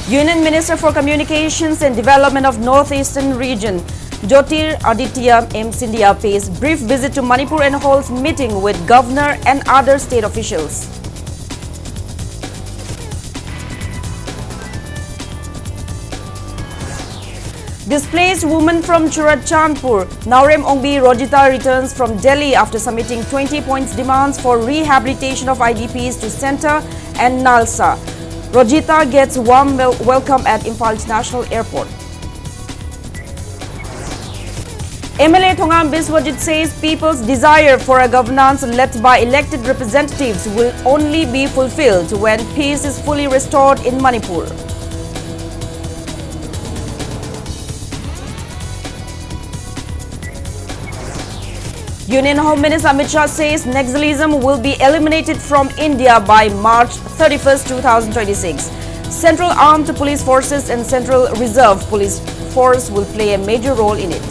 Union Minister for Communications and Development of Northeastern Region, JOYSHREE M. Scindia, pays brief visit to Manipur and holds meeting with Governor and other state officials. Displaced woman from Churachandpur, Naurem Ongbi Rojita returns from Delhi after submitting 20 points demands for rehabilitation of IDPs to Centre and Nalsa. Rojita gets warm welcome at Imphal International Airport. MLA Thongam Biswajit says people's desire for a governance led by elected representatives will only be fulfilled when peace is fully restored in Manipur. Union Home Minister Amit Shah says naxalism will be eliminated from India by March 31st, 2026. Central Armed Police Forces and Central Reserve Police Force will play a major role in it.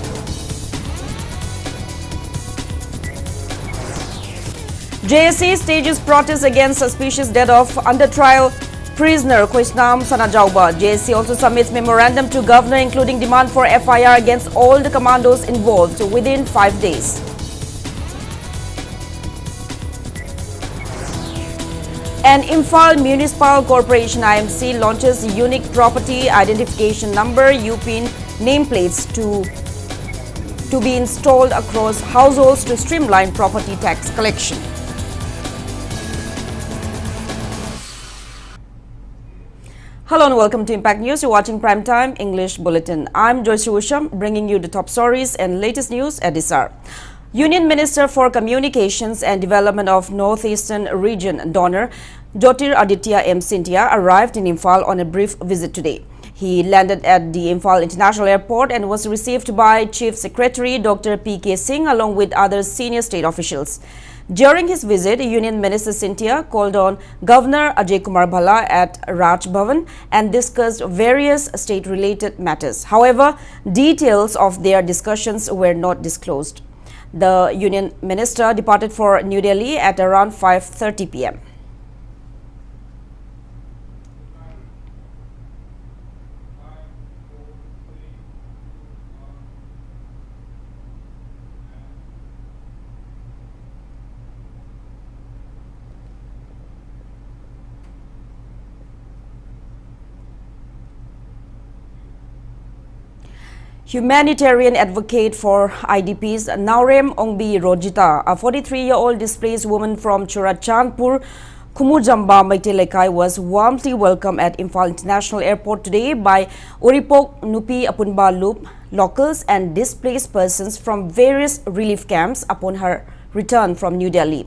JSC stages protest against suspicious death of under-trial prisoner Krishnam Sanajauba. JSC also submits memorandum to governor including demand for FIR against all the commandos involved within 5 days. And Imphal Municipal Corporation IMC launches unique property identification number UPIN nameplates to be installed across households to streamline property tax collection. Hello and welcome to Impact News. You're watching Primetime English Bulletin. I'm JOYSHREE, bringing you the top stories and latest news at this hour. Union Minister for Communications and Development of Northeastern Region, Donor JOYSHREE M. Scindia, arrived in Imphal on a brief visit today. He landed at the Imphal International Airport and was received by Chief Secretary Dr. P.K. Singh along with other senior state officials. During his visit, Union Minister Scindia called on Governor Ajay Kumar Bhalla at Raj Bhavan and discussed various state-related matters. However, details of their discussions were not disclosed. The Union Minister departed for New Delhi at around 5:30 p.m. Humanitarian advocate for IDPs Naurem Ongbi Rojita, a 43-year-old displaced woman from Churachandpur, Kumujamba, Maitelekai, was warmly welcomed at Imphal International Airport today by Uripok Nupi Apunba Loop locals and displaced persons from various relief camps upon her return from New Delhi.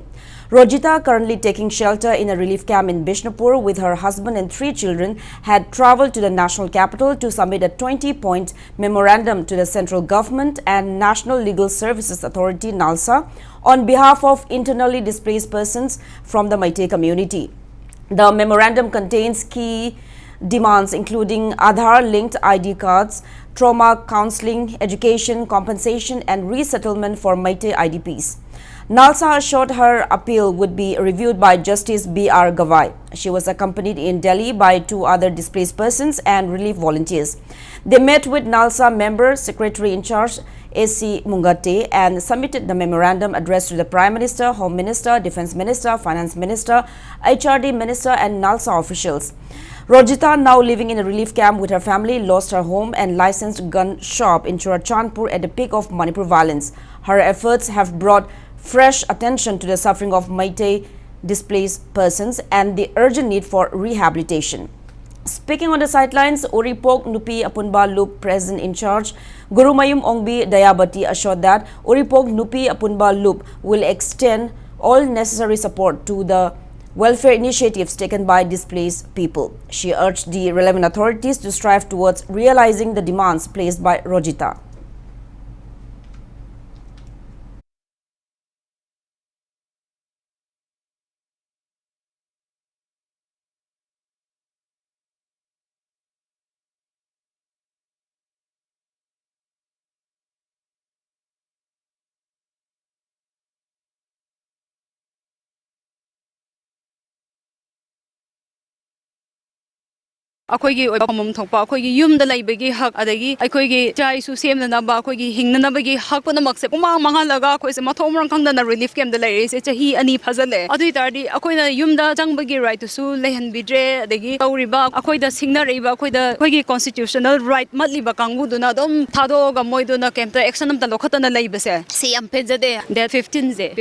Rojita, currently taking shelter in a relief camp in Bishnupur with her husband and 3 children, had travelled to the national capital to submit a 20-point memorandum to the central government and National Legal Services Authority (NALSA) on behalf of internally displaced persons from the Meitei community. The memorandum contains key demands including Aadhaar-linked ID cards, trauma counselling, education, compensation and resettlement for Meitei IDPs. NALSA assured her appeal would be reviewed by Justice B.R. Gavai. She was accompanied in Delhi by 2 other displaced persons and relief volunteers. They met with NALSA member, Secretary in charge A.C. Mungate and submitted the memorandum addressed to the Prime Minister, Home Minister, Defence Minister, Finance Minister, HRD Minister and NALSA officials. Rojita, now living in a relief camp with her family, lost her home and licensed gun shop in Churachandpur at the peak of Manipur violence. Her efforts have brought fresh attention to the suffering of Meitei displaced persons and the urgent need for rehabilitation. Speaking on the sidelines, Uripok Nupi Apunba Loop President in charge Gurumayum Ongbi Dayabati assured that Uripok Nupi Apunba Loop will extend all necessary support to the welfare initiatives taken by displaced people. She urged the relevant authorities to strive towards realizing the demands placed by Rojita. ꯑꯩꯈꯣꯏꯒꯤ ꯑꯣꯏꯕ ꯐꯝꯐꯝ ꯊꯣꯛꯄ ꯑꯩꯈꯣꯏꯒꯤ ꯌꯨꯝꯗ ꯂꯩꯕꯒꯤ ꯍꯛ ꯑꯗꯒꯤ ꯑꯩꯈꯣꯏꯒꯤ ꯏꯆꯥ ꯏꯁꯨ ꯁꯦꯝꯅꯅꯕ ꯑꯩꯈꯣꯏꯒꯤ ꯍꯤꯡꯅꯅꯕꯒꯤ ꯍꯛ ꯄꯨꯝꯅꯃꯛꯁꯦ ꯄꯨꯡꯃꯥꯡ ꯃꯥꯡꯍꯜꯂꯒ ꯑꯩꯈꯣꯏꯁꯦ ꯃꯊꯣꯡ ꯃꯔꯝ ꯈꯪꯗꯅ ꯔꯤꯂꯤꯐ ꯀꯦꯝꯞꯇ ꯂꯩꯔꯤꯁꯦ ꯆꯍꯤ 2 ꯐꯥꯖꯤꯜꯂꯦ ꯑꯗꯨ ꯑꯣꯏꯇꯥꯔꯗꯤ ꯑꯩꯈꯣꯏꯅ ꯌꯨꯝꯗ ꯆꯪꯕꯒꯤ ꯔꯥꯏꯠꯇꯨꯁꯨ ꯂꯩꯍꯟꯕꯤꯗ꯭ꯔꯦ ꯑꯗꯒꯤ ꯇꯧꯔꯤꯕ ꯑꯩꯈꯣꯏꯗ ꯁꯤꯡꯅꯔꯛꯏꯕ ꯑꯩꯈꯣꯏꯒꯤ ꯀꯣꯟꯁꯇꯤꯇ꯭ꯌꯨꯁꯅꯦꯜ ꯔꯥꯏꯠ ꯃꯠꯂꯤꯕ ꯀꯥꯡꯕꯨꯗꯨꯅ ꯑꯗꯨꯝ ꯊꯥꯗꯣꯛꯑꯒ ꯃꯣꯏꯗꯨꯅ ꯀꯦꯝꯞꯇ ꯑꯦꯛꯁꯟ ꯑꯝꯇ ꯂꯧꯈꯠꯇꯅ ꯂꯩꯕꯁꯦ ꯁꯤ ꯌꯥꯝ ꯄꯦꯟꯖꯗꯦ ꯗꯦꯠ 15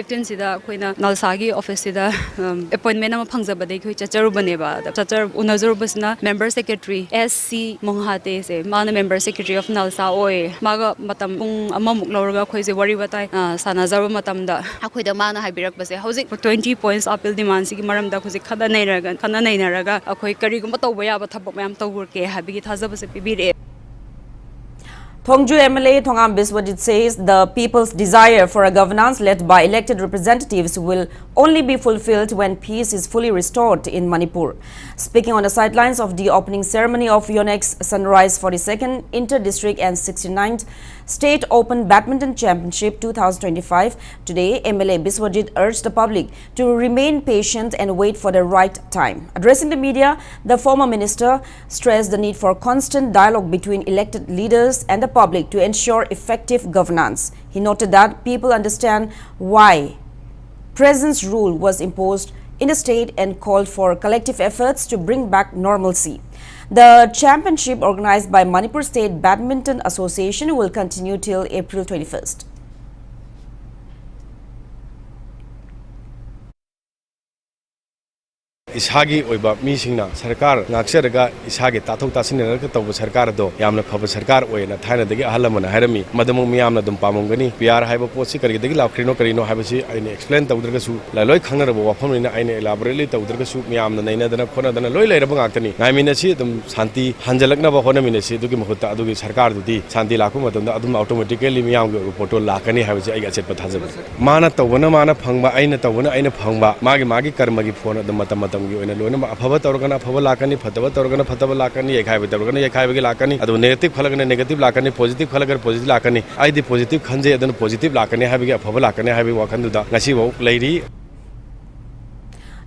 ꯑꯩꯈꯣꯏꯅ ꯅꯜꯁꯥꯒꯤ ꯑꯣꯐꯤꯁꯁꯤꯗ ꯑꯦꯄꯣꯏꯟꯃꯦꯟ ꯑꯃ ꯐꯪꯖꯕꯗꯒꯤ ꯑꯩꯈꯣꯏ ꯆꯠꯆꯔꯨꯕꯅꯦꯕ ꯎꯅꯖꯔꯨꯕꯁꯤꯅ ꯃꯦꯝꯕꯔ ꯁꯦꯀ꯭ꯔꯦꯇꯔꯤ S.C. ꯃꯣꯡꯍꯥꯇꯦꯁꯦ ꯃꯥꯅ ꯃꯦꯝꯕꯔ ꯁꯦꯀ꯭ꯔꯦꯇꯔꯤ ꯑꯣꯐ ꯅꯜꯁꯥ ꯑꯣꯏ ꯃꯥꯒ ꯃꯇꯝ ꯄꯨꯡ ꯑꯃꯃꯨꯛ ꯂꯧꯔꯒ ꯑꯩꯈꯣꯏꯁꯦ ꯋꯥꯔꯤ ꯋꯥꯇꯥꯏ ꯁꯥꯟꯅꯖꯕ ꯃꯇꯝꯗ ꯑꯩꯈꯣꯏꯗ ꯃꯥꯅ ꯍꯥꯏꯕꯤꯔꯛꯄꯁꯦ ꯍꯧꯖꯤꯛ 20 points ꯑꯄꯤꯜ ꯗꯤꯃꯥꯟꯁꯤꯒꯤ ꯃꯔꯝꯗ ꯍꯧꯖꯤꯛ ꯈꯟꯅ ꯅꯩꯅꯔꯒ ꯑꯩꯈꯣꯏ ꯀꯔꯤꯒꯨꯝꯕ ꯇꯧꯕ ꯌꯥꯕ ꯊꯕꯛ ꯃꯌꯥꯝ ꯇꯧꯔꯛꯀꯦ ꯍꯥꯏꯕꯒꯤ ꯊꯥꯖꯕꯁꯦ ꯄꯤꯕꯤꯔꯛꯑꯦ. Thongju MLA Thongam Biswajit says the people's desire for a governance led by elected representatives will only be fulfilled when peace is fully restored in Manipur. Speaking on the sidelines of the opening ceremony of Yonex Sunrise 42nd Inter-District and 69th State Open Badminton Championship 2025, today MLA Biswajit urged the public to remain patient and wait for the right time. Addressing the media, the former minister stressed the need for constant dialogue between elected leaders and the public to ensure effective governance. He noted that people understand why President's rule was imposed in the state and called for collective efforts to bring back normalcy. The championship organized by Manipur State Badminton Association will continue till April 21st. Ishagi oiba misingna sarkar ngakserga ishagi tathok tasinera tawba sarkar do yamna phaba sarkar oina thaina dagi ahalamana hairami madamung miyamna dum pamongani pr haiba posi karigidagi lakrino karino haibasi aine explain tawdraga su loi khangnaraba wafam ina aine elaborately tawdraga su miyamna naina dana khona dana loi leiraba ngaktani ngaimina si dum shanti hanjalakna ba hona mina si dugi mahutta adugi sarkar dudi shanti lakhu matamda adum automatically miyam go photo lakani haibasi ai achet pathaja mana tawbana mana phangba aina tawbana aina phangba magi karmagi phone adum matam afaba tawragana afaba lakani fataba tawragana fataba lakani ekhaiba tawragana ekhaiba lakani adu negative khalagana negative lakani positive khalagar positive lakani aidi positive khanje adana positive lakani habiga afaba lakani habi wakhanduda ngasi bau leiri.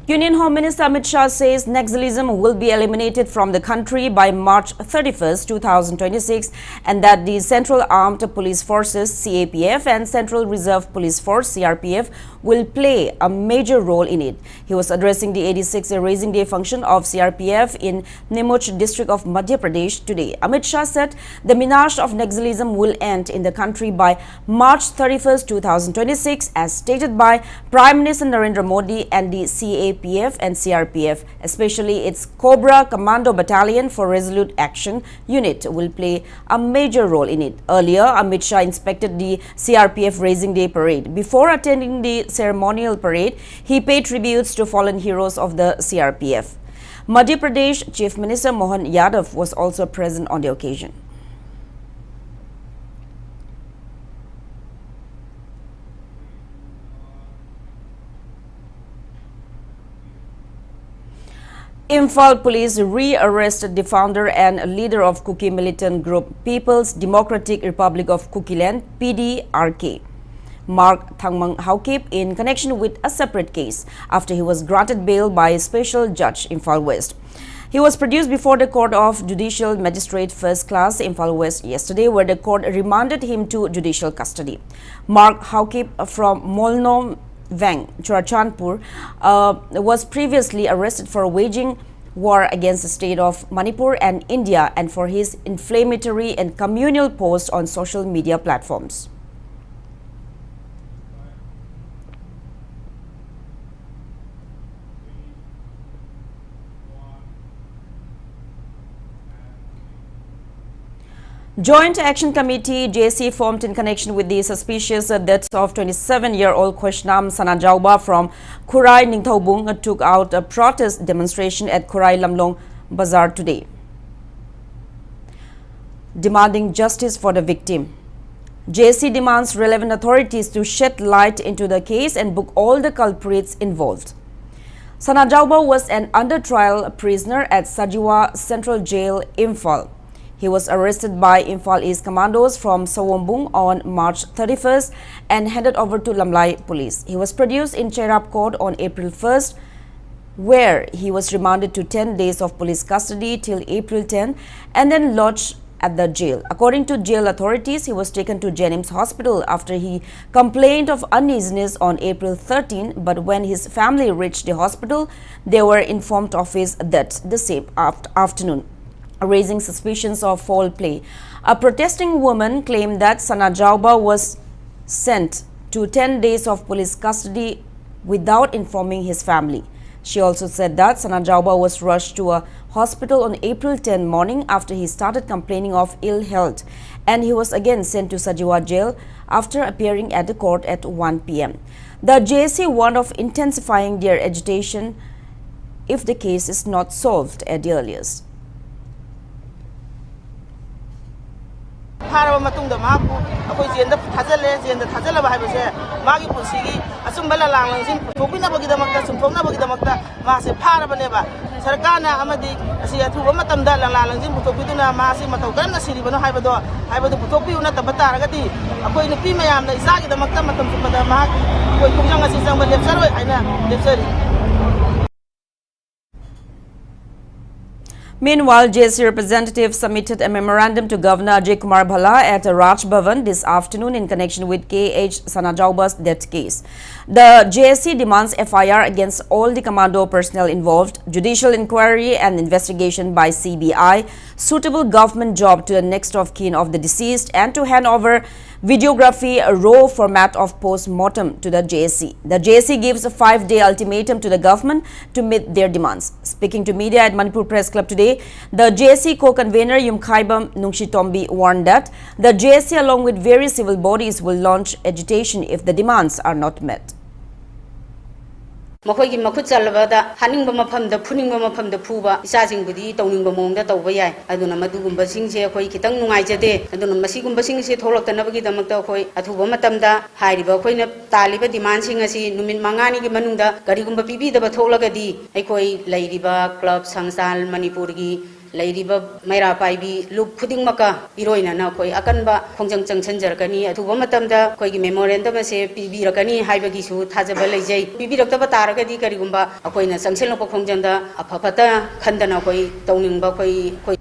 Union Home Minister Amit Shah says naxalism will be eliminated from the country by March 31st, 2026 and that the Central Armed Police Forces CAPF and Central Reserve Police Force CRPF will play a major role in it. He was addressing the 86th Raising Day function of CRPF in Nemoch district of Madhya Pradesh today. Amit Shah said the menace of naxalism will end in the country by March 31st, 2026 as stated by Prime Minister Narendra Modi, and the CAPF and CRPF, especially its Cobra Commando Battalion for Resolute Action Unit, will play a major role in it. Earlier, Amit Shah inspected the CRPF Raising Day parade. Before attending the ceremonial parade, he paid tributes to fallen heroes of the CRPF. Madhya Pradesh Chief Minister Mohan Yadav was also present on the occasion. Imphal police re-arrested the founder and leader of Kuki militant group People's Democratic Republic of Kukiland (PDRK), Mark Thangmang Haukip, in connection with a separate case after he was granted bail by a special judge in Imphal West. He was produced before the Court of Judicial Magistrate First Class Imphal West yesterday, where the court remanded him to judicial custody. Mark Haukip from Molnom Vang, Churachandpur, was previously arrested for waging war against the state of Manipur and India and for his inflammatory and communal posts on social media platforms. Joint Action Committee JC formed in connection with the suspicious death of 27-year-old Khoshnam Sanajauba from Khurai Ningthaubung took out a protest demonstration at Khurai Lamlong Bazaar today, demanding justice for the victim. JC demands relevant authorities to shed light into the case and book all the culprits involved. Sanajauba was an under-trial prisoner at Sajiwa Central Jail, Imphal. He was arrested by Imphal East Commandos from Sawombung on March 31st and handed over to Lamlai Police. He was produced in Cherab Court on April 1st where he was remanded to 10 days of police custody till April 10 and then lodged at the jail. According to jail authorities, he was taken to Jennings Hospital after he complained of uneasiness on April 13, but when his family reached the hospital, they were informed of his death the same afternoon, raising suspicions of foul play. A protesting woman claimed that Sanajauba was sent to 10 days of police custody without informing his family. She also said that Sanajauba was rushed to a hospital on April 10 morning after he started complaining of ill health, and he was again sent to Sajiwa jail after appearing at the court at 1 p.m. The JSC warned of intensifying their agitation if the case is not solved at the earliest. Haraba matungda mahaku akoi jenda thajale bahibase magi punsigi achumbala langlangsing thokina bagidamakta chumthokna bagidamakta mase pharabane ba sarkarna amadi asi athuba matamda langlangsing puthokiduna mase matau karamna siribano haibado puthokpiuna tabataragati akoi nupi mayamna isagi damakta matam chupada mahak koi kumjang asi jangba lepsaroi aina lepsari. Meanwhile, JSC representatives submitted a memorandum to Governor Ajay Kumar Bhalla at Raj Bhavan this afternoon in connection with KH Sanajauba's death case. The JSC demands FIR against all the commando personnel involved, judicial inquiry and investigation by CBI, suitable government job to the next of kin of the deceased, and to hand over videography raw format of post-mortem to the JSC. The JSC gives a 5-day ultimatum to the government to meet their demands. Speaking to media at Manipur Press Club today, the JSC co-convener Yumkhaibam Nungshitombi warned that the JSC along with various civil bodies will launch agitation if the demands are not met. Makhoi gi makhut chalbada haningba mafamda phuningba mafamda phuba isajing budi tawningba mongda tawba yai aduna madugumba singse khoi kitang nungaijade aduna masigumba singse tholoktanabagi damakta khoi athuba matamda hairiba khoina taliba demand sing asi numit mangani gi manungda garigumba pibi daba tholagadi aikhoi leiriba club sangsal manipur gi leiriba maira paibi lup phuding maka iroina na khoi akanba khongjang changchan jarkani athuba matamda khoi gi memorandum ase pibi rakani haibagi su thajaba leijai pibi raktaba taragadi karigumba akoina changselokpa khongjangda afapata khandana khoi tawningba khoi.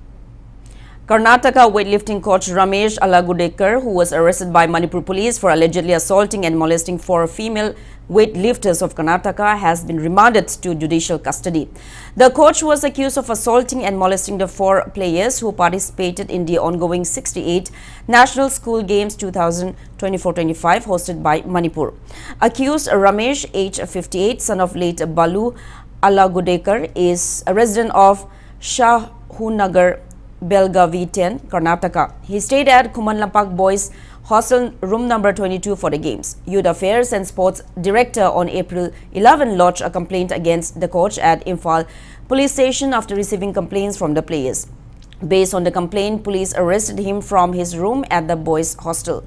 Karnataka weightlifting coach Ramesh Alagudekar, who was arrested by Manipur police for allegedly assaulting and molesting 4 female weightlifters of Karnataka, has been remanded to judicial custody. The coach was accused of assaulting and molesting the 4 players who participated in the ongoing 68 National School Games 2024-25 hosted by Manipur. Accused Ramesh, age 58, son of late Balu Alagudekar, is a resident of Shahunagar, Belgavi 10, Karnataka. He stayed at Kumanlapak Boys Hostel room number 22 for the games. Youth Affairs and Sports Director on April 11 lodged a complaint against the coach at Imphal police station after receiving complaints from the players. Based on the complaint, police arrested him from his room at the boys' hostel.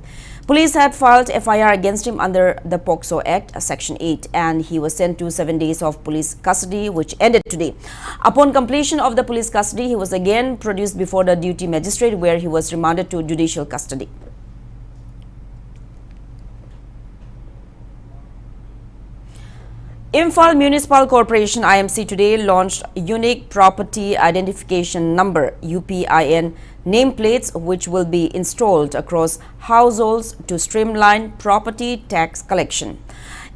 Police had filed FIR against him under the POCSO Act, Section 8, and he was sent to 7 days of police custody, which ended today. Upon completion of the police custody, he was again produced before the duty magistrate, where he was remanded to judicial custody. Imphal Municipal Corporation IMC today launched Unique Property Identification Number UPIN nameplates, which will be installed across households to streamline property tax collection.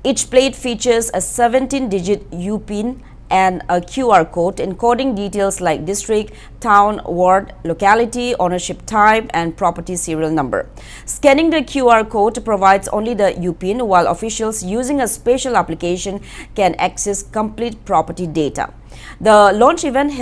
Each plate features a 17-digit UPIN and a QR code encoding details like district, town, ward, locality, ownership type, and property serial number. Scanning the QR code provides only the UPIN, while officials using a special application can access complete property data. The launch event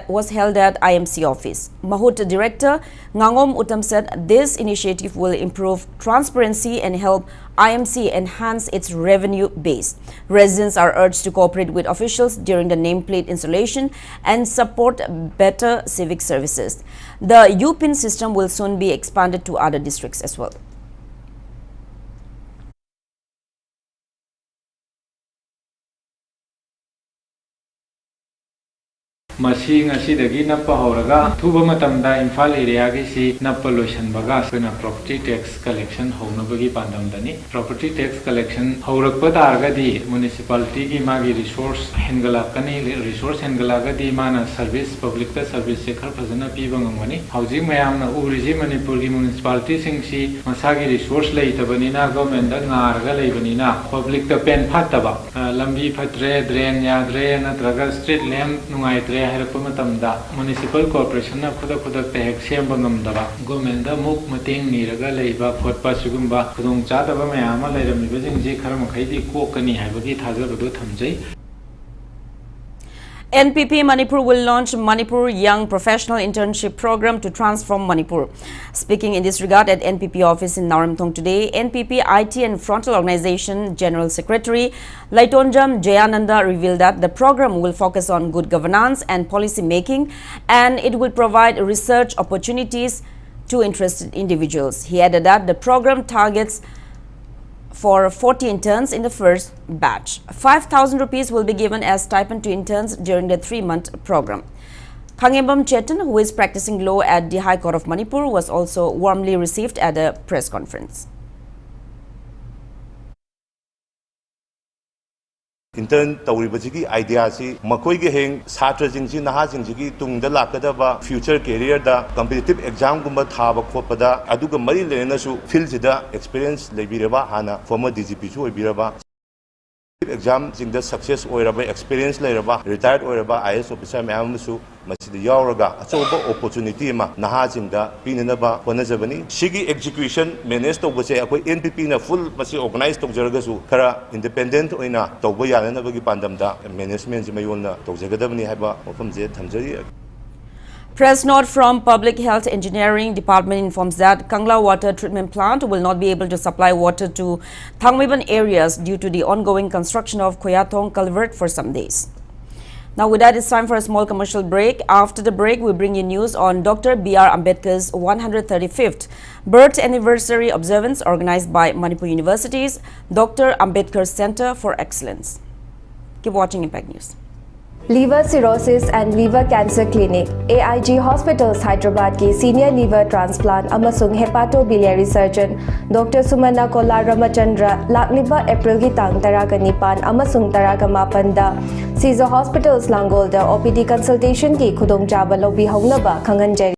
was held at IMC office. Mahut Director Ngangom Uttam said this initiative will improve transparency and help IMC enhance its revenue base. Residents are urged to cooperate with officials during the nameplate installation and support better civic services. The UPIN system will soon be expanded to other districts as well. Masing asidagi nappa horaga thuba matamda Imphal area gi si nappa loisan baga suna property tax collection hounabagi pandamdani property tax collection haurakpa targadi municipality gi magi resource hengalakani resource hengalagadi mana service public ta service se khar phajana piba ngamani housing mayamna uriji Manipur gi municipality sing si masagi resource leitabani na government da ngarga leibani na public ta pen phattaba lambi phatre drain yadre natraga street lamp nungai tre hairpa matamda municipal corporation na khuda te hek semba ngamdaba government da muk mateng niraga leiba khotpa sugumba khudong chadaba mayama leirami bajing je kharam khaidi kokani haibagi thajabadu thamjai. NPP Manipur will launch Manipur Young Professional Internship Program to transform Manipur. Speaking in this regard at NPP office in Naramthong today, NPP IT and Frontal Organization General Secretary Laitonjam Jayananda revealed that the program will focus on good governance and policy making, and it will provide research opportunities to interested individuals. He added that the program targets for 40 interns in the first batch. 5,000 rupees will be given as stipend to interns during the 3-month program. Khangembam Chetan, who is practicing law at the High Court of Manipur, was also warmly received at a press conference. Intern tawribajigi idea si makoi ge heng satra jingji naha jingjigi tungda lakadaba future career da competitive exam gumba thaba khopada aduga mari lena su field sida experience lebiraba hana former DGP chu obiraba exam jingda success oiraba experience leiraba retired oiraba IS officer mayam su masida yauraga achoba opportunity ma naha jingda pinanaba honajabani sigi execution manage to bose akoi NPP na full masi organize tawjaraga su kara independent oina tawba yana bagi pandamda management jimayona tawjagadabani haiba mafam je thamjari. Press note from Public Health Engineering Department informs that Kangla Water Treatment Plant will not be able to supply water to Thangmiban areas due to the ongoing construction of Koyathong Culvert for some days. Now with that, it's time for a small commercial break. After the break, we bring you news on Dr. B.R. Ambedkar's 135th birth anniversary observance organized by Manipur University's Dr. Ambedkar Center for Excellence. Keep watching Impact News. Liver Cirrhosis and Liver Cancer Clinic, AIG Hospitals Hyderabad ki Senior Liver Transplant amasung Hepatobiliary Surgeon Dr. Sumana Kolar Ramachandra lakliba April ki tang taraga nipan amasung taraga mapanda Caesar Hospitals Langolda OPD consultation ki khudong jaba lobi hongnaba khanganjari.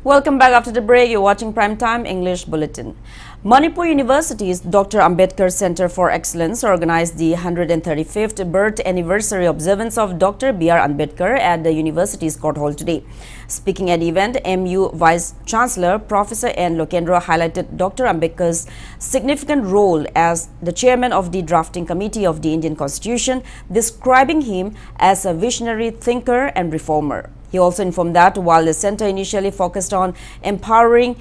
Welcome back after the break. You're watching Primetime English Bulletin. Manipur University's Dr. Ambedkar Center for Excellence organized the 135th birth anniversary observance of Dr. B.R. Ambedkar at the university's court hall today. Speaking at the event, MU Vice Chancellor Professor N. Lokendra highlighted Dr. Ambedkar's significant role as the chairman of the drafting committee of the Indian Constitution, describing him as a visionary thinker and reformer. He also informed that while the center initially focused on empowering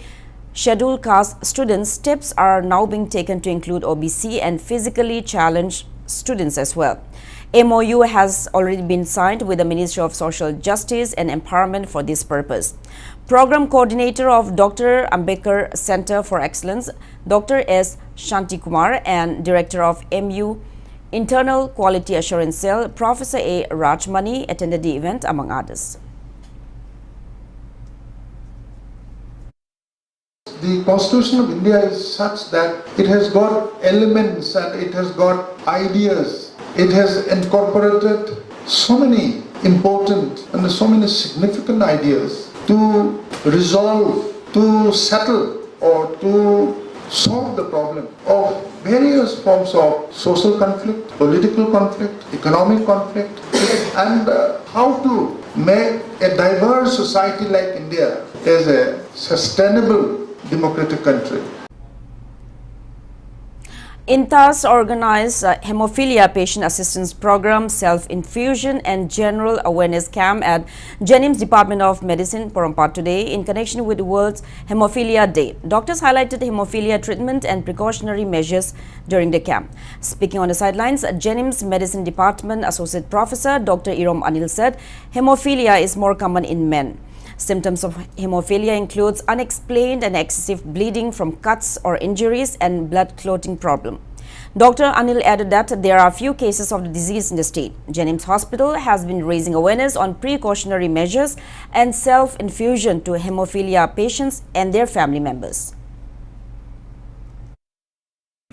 scheduled caste students, steps are now being taken to include OBC and physically challenged students as well. MOU has already been signed with the Ministry of Social Justice and Empowerment for this purpose. Program Coordinator of Dr. Ambedkar Center for Excellence, Dr. S. Shanti Kumar, and Director of MU Internal Quality Assurance Cell, Professor A. Rajmani, attended the event, among others. The Constitution of India is such that it has got elements and it has got ideas. It has incorporated so many important and so many significant ideas to resolve, to settle or to solve the problem of various forms of social conflict, political conflict, economic conflict, and how to make a diverse society like India as a sustainable democratic country. INTAS organized a hemophilia patient assistance program, self-infusion and general awareness camp at Jennings Department of Medicine, Porompat today in connection with the World's Hemophilia Day. Doctors highlighted hemophilia treatment and precautionary measures during the camp. Speaking on the sidelines, Jennings Medicine Department Associate Professor Dr. Irom Anil said hemophilia is more common in men. Symptoms of hemophilia includes unexplained and excessive bleeding from cuts or injuries and blood clotting problem. Dr. Anil added that there are few cases of the disease in the state. Jennings Hospital has been raising awareness on precautionary measures and self-infusion to hemophilia patients and their family members.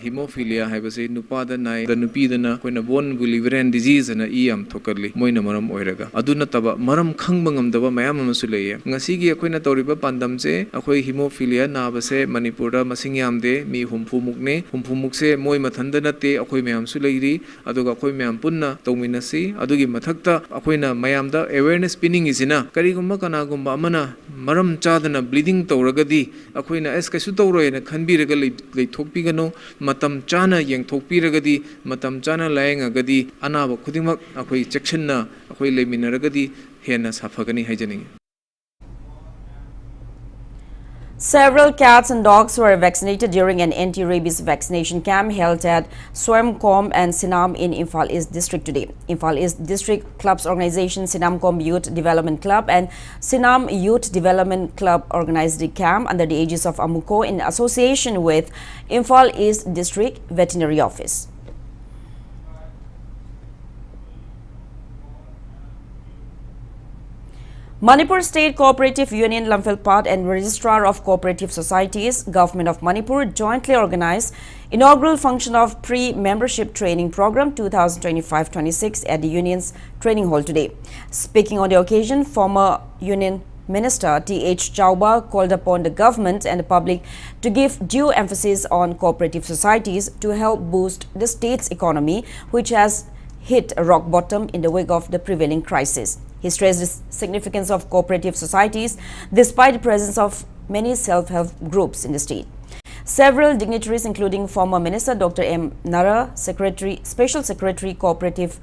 Hemophilia haibase nupada nai da nupidana koina bone liver disease na iam thokali moina maram oiraga aduna taba maram khangba ngamdaba mayam amasu leye ngasi gi koina toriba pandam se akoi hemophilia na base manipur da masing yamde mi humphumuk se moi mathanda nate akoi mayam su leiri aduga akoi mayam punna tawminasi adugi mathakta akoina mayam da awareness pinning isina karigumba kana gumba amana maram chadana bleeding tawragadi akoina es kaisu tawroena khanbiraga leithokpigano matam chana yengthokpiragadi matam chana laengagadi anaba khudingmak akoi chechenna akoi leminaragadi hena safagani haijani. Several cats and dogs were vaccinated during an anti-rabies vaccination camp held at Swamkom and Sinam in Imphal East District today. Imphal East District Clubs Organization, Sinamkom Youth Development Club and Sinam Youth Development Club organized the camp under the aegis of Amuko in association with Imphal East District Veterinary Office. Manipur State Cooperative Union Lamphilpat and Registrar of Cooperative Societies, Government of Manipur jointly organized inaugural function of pre-membership training program 2025-26 at the union's training hall today. Speaking on the occasion, former Union Minister T.H. Chauba called upon the government and the public to give due emphasis on cooperative societies to help boost the state's economy, which has hit rock bottom in the wake of the prevailing crisis. He stressed the significance of cooperative societies despite the presence of many self-help groups in the state. Several dignitaries, including former Minister Dr. M. Nara, Special Secretary Cooperative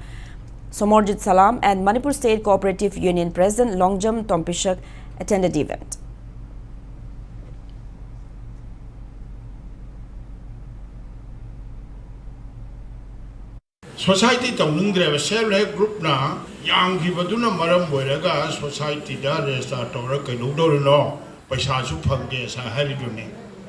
Somorjit Salam and Manipur State Cooperative Union President Longjam Tompishak attended the event. Society taunungdre self-help group na yang gibaduna maram boiraga society da register tora kainu dorino paisa su phangge sa haribune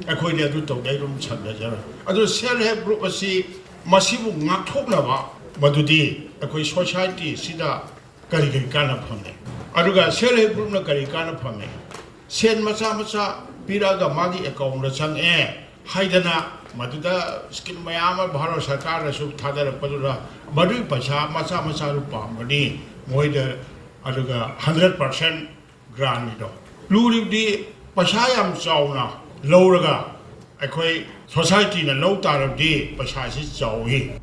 akoi ne adu tawdai rum chanda jara adu self-help group asi masibu ngakthoknaba madudi akoi society sida kari kana phamne aduga self-help group na kari kana phamne sen macha piraga magi account ra chang haidana Maduda skin mayama Bharo Sarkar Sub Tadar Padura Madu Pasha Macha Rupa Madi Moida Aduga 100% grant do. Luri di Pashayam Sauna Loraga Akoi Society na low tar of di Pashashi Sawi.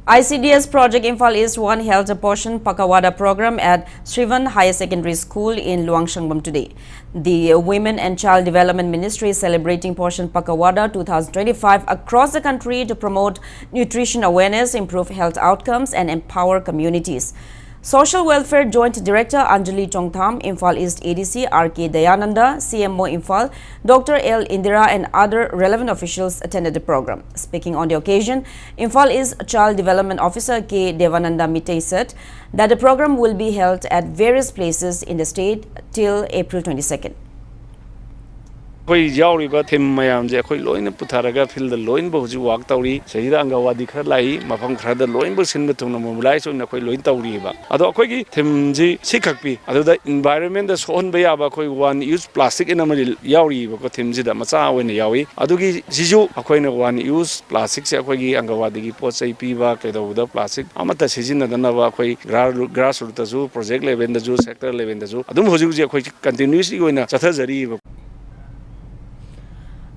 ICDS Project Imphal East 1 held a Portion Pakawada program at Srivan Higher Secondary School in Luangshangbam today. The Women and Child Development Ministry is celebrating Portion Pakawada 2025 across the country to promote nutrition awareness, improve health outcomes and empower communities. Social Welfare Joint Director Anjali Chongtham, Imphal East ADC R.K. Dayananda, CMO Imphal, Dr. L. Indira and other relevant officials attended the program. Speaking on the occasion, Imphal East Child Development Officer K. Devananda Mitay said that the program will be held at various places in the state till April 22nd. Koi yauri ba them mayam je koi loin putharaga fil the loin bo ji wak tauri sehida angawadi khar lai mafam khar da loin bo sin betung na mulai so na koi loin tauri ba ado koi gi them ji sikhak pi ado da environment da son ba ya ba koi one use plastic in amali yauri ba ko them ji da macha wen yawi ado gi jiju koi na one use plastic se koi gi angawadi gi pot sai pi ba ke do da plastic amata sijin na na ba koi grassroots da ju project level da ju sector level da ju adum hoji ji koi continuously goina chathajari ba.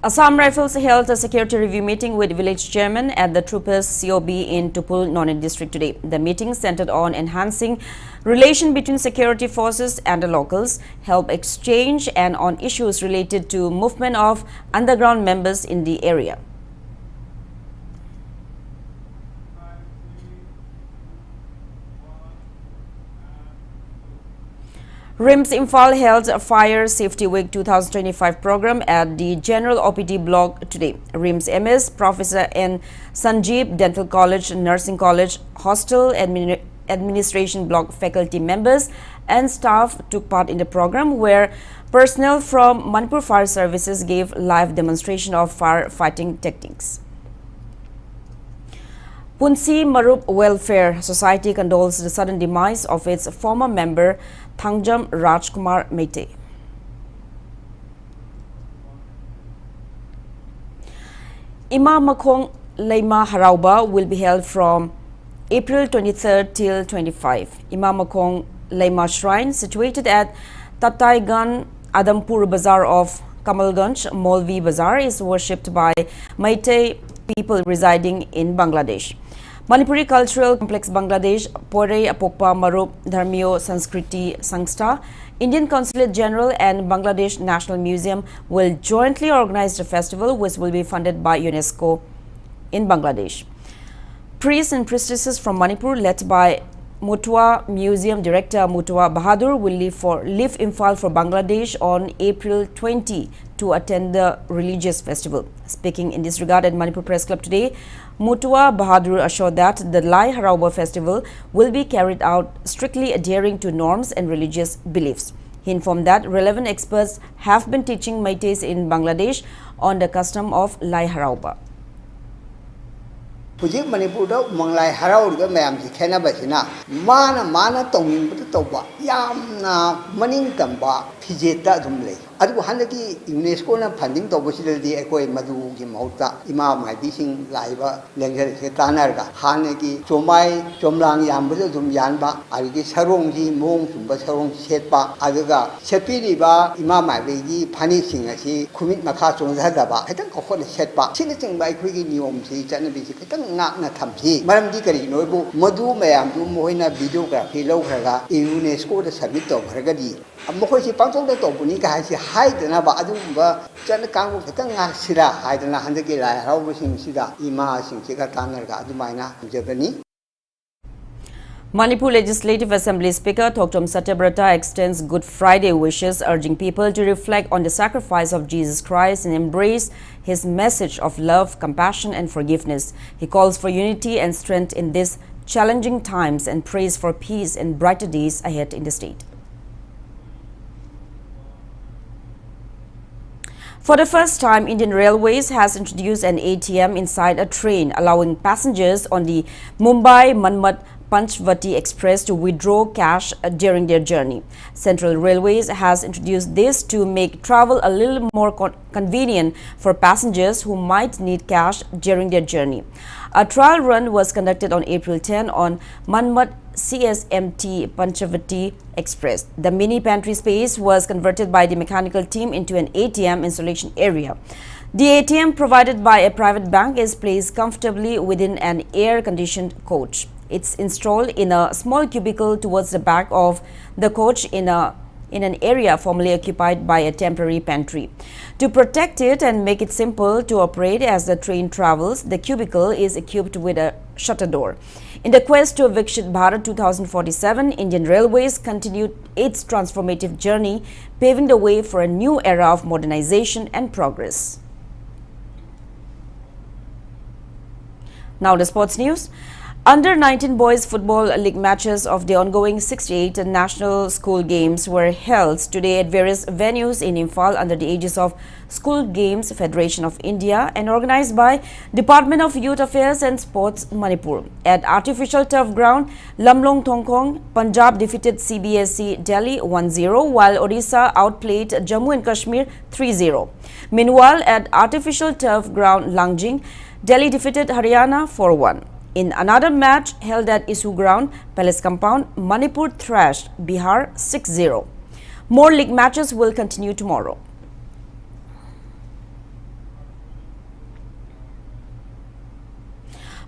Assam Rifles held a security review meeting with village chairman at the Troopers COB in Tupul, Nonit district today. The meeting centered on enhancing relation between security forces and the locals, help exchange and on issues related to movement of underground members in the area. RIMS Imphal held a Fire Safety Week 2025 program at the General OPD block today. RIMS MS, Professor N. Sanjeev, Dental College, Nursing College, Hostel Administration block faculty members and staff took part in the program where personnel from Manipur Fire Services gave live demonstration of fire fighting techniques. Punsi Marup Welfare Society condoles the sudden demise of its former member Thangjam Rajkumar Meite. Ima Makong Leima Harauba will be held from April 23rd till 25. Ima Makong Leima Shrine, situated at Tataigan Adampur Bazaar of Kamalganj, Molvi Bazaar, is worshipped by Meitei people residing in Bangladesh. Manipuri Cultural Complex Bangladesh, Pore Apokpa Marup Dharmio Sanskriti Sangstha, Indian Consulate General and Bangladesh National Museum will jointly organize the festival, which will be funded by UNESCO in Bangladesh. Priests and priestesses from Manipur, led by Mutua Museum Director Mutua Bahadur, will leave Imphal for Bangladesh on April 20 to attend the religious festival. Speaking in this regard at Manipur Press Club today, Mutua Bahadur assured that the Lai Harauba festival will be carried out strictly adhering to norms and religious beliefs. He informed that relevant experts have been teaching Meiteis in Bangladesh on the custom of Lai Harauba. Hujik Manipur da manglai harau ga mayam si khena basina mana tongin bu toba yamna maning tamba phijeta dumle adu hanaki UNESCO na funding to bosidaldi ekoi madu gi mauta ima mai sing laiba lengger se tanar ga hanaki chomai chomlang yam bu dum yanba agi sarong ji mong sumba sarong setpa aduga sepiri ba ima mai gi phani sing asi khumit makha chongja da ba hetang ko khon setpa sin ching bai khu gi niom si chanabi si ngakna thamsi maramdi kari noibu madu mayam du moina videography lawkhraga UNESCO da submit to khragadi amkhoi si pangchong da to buni ka si haidana ba adu ba chan kangbu khitang ngak sira haidana handaki lai harau sing sida ima sing chiga tanar ga adu maina jabani. Manipur Legislative Assembly Speaker Thoktom Satyabrata extends Good Friday wishes, urging people to reflect on the sacrifice of Jesus Christ and embrace his message of love, compassion and forgiveness. He calls for unity and strength in these challenging times and prays for peace and brighter days ahead in the state. For the first time, Indian Railways has introduced an ATM inside a train, allowing passengers on the Mumbai-Manmat Panchvati Express to withdraw cash during their journey. Central Railways has introduced this to make travel a little more convenient for passengers who might need cash during their journey. A trial run was conducted on April 10 on Manmat CSMT Panchavati Express. The mini pantry space was converted by the mechanical team into an ATM installation area. The ATM, provided by a private bank, is placed comfortably within an air-conditioned coach. It's installed in a small cubicle towards the back of the coach in an area formerly occupied by a temporary pantry. To protect it and make it simple to operate as the train travels, the cubicle is equipped with a shutter door. In the quest to Vikshit Bharat 2047, Indian Railways continued its transformative journey, paving the way for a new era of modernization and progress. Now the sports news. Under-19 boys football league matches of the ongoing 68 National School Games were held today at various venues in Imphal under the aegis of School Games Federation of India and organized by Department of Youth Affairs and Sports Manipur. At artificial turf ground, Lamlong Thongkong, Punjab defeated CBSE Delhi 1-0 while Odisha outplayed Jammu and Kashmir 3-0. Meanwhile, at artificial turf ground Langjing, Delhi defeated Haryana 4-1. In another match held at Isu Ground, Palace Compound, Manipur thrashed Bihar 6-0. More league matches will continue tomorrow.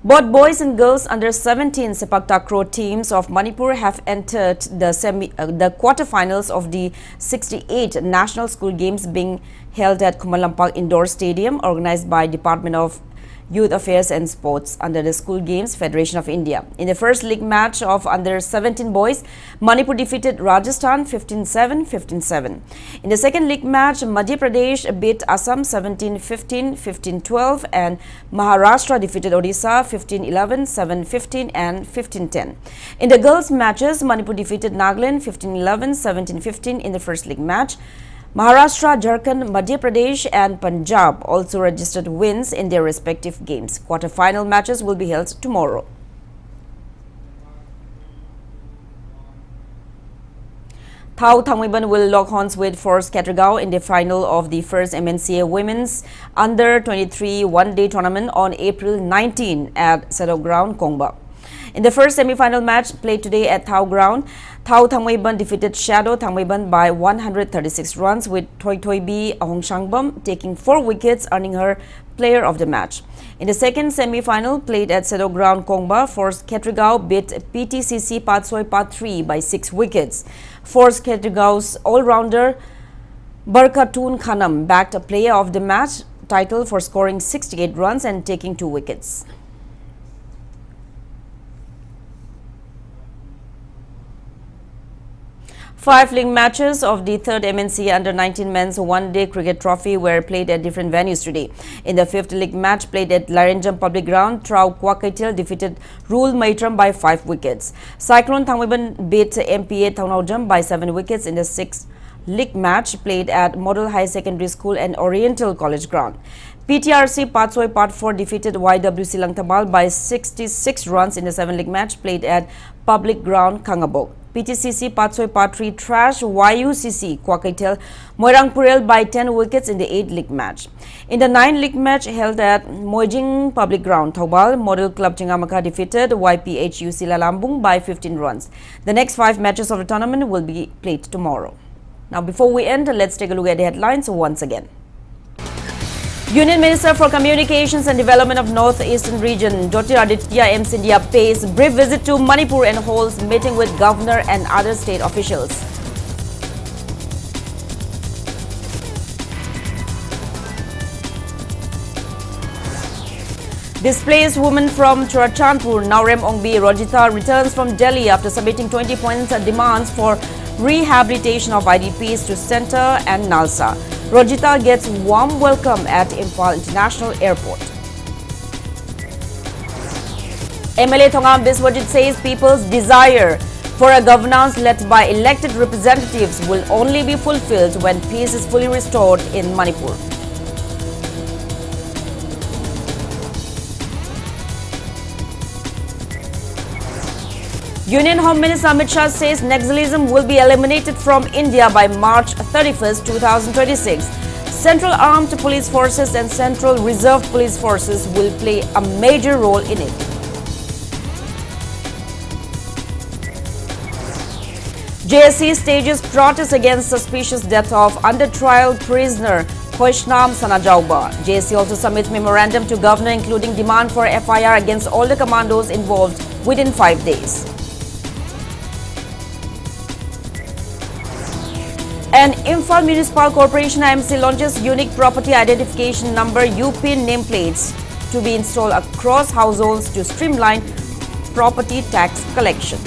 Both boys and girls under 17 Sepak Takraw teams of Manipur have entered the quarterfinals of the 68 National School Games being held at Kumalampak Indoor Stadium, organized by Department of Youth Affairs and Sports under the School Games Federation of India. In the first league match of under 17 boys, Manipur defeated Rajasthan 15-7, 15-7. In the second league match, Madhya Pradesh beat Assam 17-15, 15-12 and Maharashtra defeated Odisha 15-11, 7-15 and 15-10. In the girls matches, Manipur defeated Nagaland 15-11, 17-15 in the first league match. Maharashtra, Jharkhand, Madhya Pradesh and Punjab also registered wins in their respective games. Quarter-final matches will be held tomorrow. Thau Thangwiban will lock horns with Force Katrigao in the final of the first MNCA Women's Under-23 one-day tournament on April 19 at Sedo Ground, Kongba. In the first semi-final match played today at Thau Ground, Thau Thangwiban defeated Shadow Thangwiban by 136 runs, with Thoi Thoi B Ahongsangbam taking 4 wickets, earning her player of the match. In the second semi-final played at Sedo Ground, Kongba, Force Katrigao beat PTCC Patsoi Pat 3 by 6 wickets. Force Katrigao's all-rounder Barkatun Khanam backed a player of the match title for scoring 68 runs and taking 2 wickets. Five league matches of the third MNC Under-19 Men's One-Day Cricket Trophy were played at different venues today. In the fifth league match played at Larenjam Public Ground, Trau Kwakaitil defeated Rule Maitram by 5 wickets. Cyclone Thangwiban beat MPA Thangnaujam by 7 wickets in the sixth league match played at Model High Secondary School and Oriental College Ground. PTRC Patsoi Part 4 defeated YWC Langtabal by 66 runs in the 7th league match played at Public Ground, Kangabok. PTCC Patsoi Part 3 trashed YUCC Kwakaitel Moirangpurel by 10 wickets in the 8th league match. In the 9th league match held at Moijing Public Ground, Thaubal Model Club Chingamaka defeated YPHUC Lalambung by 15 runs. The next 5 matches of the tournament will be played tomorrow. Now, before we end, let's take a look at the headlines once again. Union Minister for Communications and Development of North-Eastern Region, Dr. Aditya M. Scindia pays brief visit to Manipur and holds meeting with Governor and other state officials. Displaced woman from Churachandpur, Naurem Ongbi Rojita, returns from Delhi after submitting 20 points demands for rehabilitation of IDPs to Centre and Nalsa. Rojita gets warm welcome at Imphal International Airport. MLA Thongam Biswajit says people's desire for a governance led by elected representatives will only be fulfilled when peace is fully restored in Manipur. Union Home Minister Amit Shah says naxalism will be eliminated from India by March 31st, 2026. Central Armed Police Forces and Central Reserve Police Forces will play a major role in it. JSC stages protest against suspicious death of under-trial prisoner Khoishnam Sanajauba. JSC also submits memorandum to governor including demand for FIR against all the commandos involved within 5 days. And Imphal Municipal Corporation IMC launches unique property identification number UP nameplates to be installed across households to streamline property tax collection.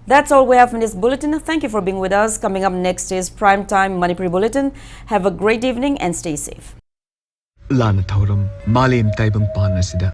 That's all we have in this bulletin. Thank you for being with us. Coming up next is Primetime Manipuri Bulletin. Have a great evening and stay safe. Lana Thauram, Malim Taibang Panasida.